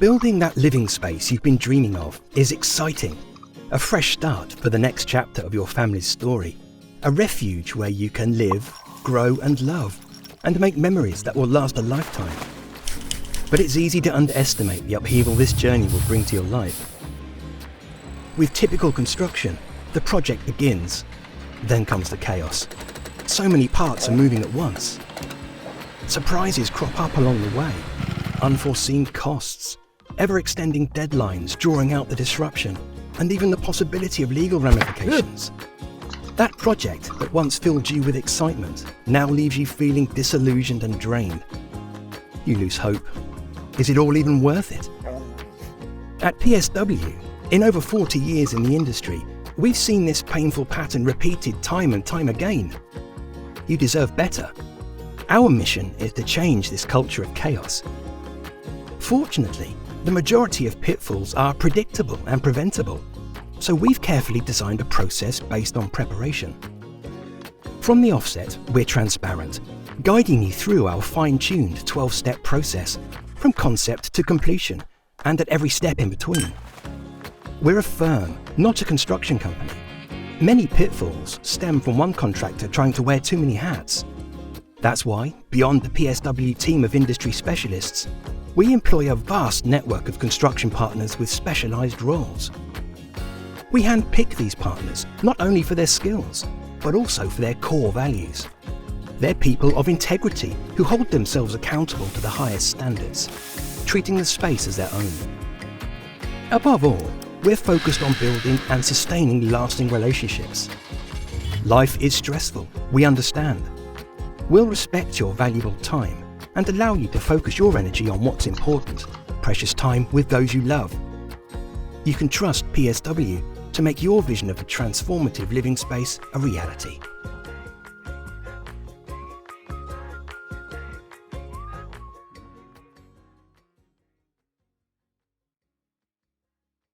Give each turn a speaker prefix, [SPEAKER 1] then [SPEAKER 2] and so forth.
[SPEAKER 1] Building that living space you've been dreaming of is exciting. A fresh start for the next chapter of your family's story. A refuge where you can live, grow and love, and make memories that will last a lifetime. But it's easy to underestimate the upheaval this journey will bring to your life. With typical construction, the project begins. Then comes the chaos. So many parts are moving at once. Surprises crop up along the way. Unforeseen costs, ever-extending deadlines drawing out the disruption, and even the possibility of legal ramifications. That project that once filled you with excitement now leaves you feeling disillusioned and drained. You lose hope. Is it all even worth it? At PSW, in over 40 years in the industry, we've seen this painful pattern repeated time and time again. You deserve better. Our mission is to change this culture of chaos. Fortunately, the majority of pitfalls are predictable and preventable, so we've carefully designed a process based on preparation. From the offset, we're transparent, guiding you through our fine-tuned 12-step process, from concept to completion, and at every step in between. We're a firm, not a construction company. Many pitfalls stem from one contractor trying to wear too many hats. That's why, beyond the PSW team of industry specialists, we employ a vast network of construction partners with specialised roles. We handpick these partners not only for their skills, but also for their core values. They're people of integrity who hold themselves accountable to the highest standards, treating the space as their own. Above all, we're focused on building and sustaining lasting relationships. Life is stressful, we understand. We'll respect your valuable time and allow you to focus your energy on what's important, precious time with those you love. You can trust PSW to make your vision of a transformative living space a reality.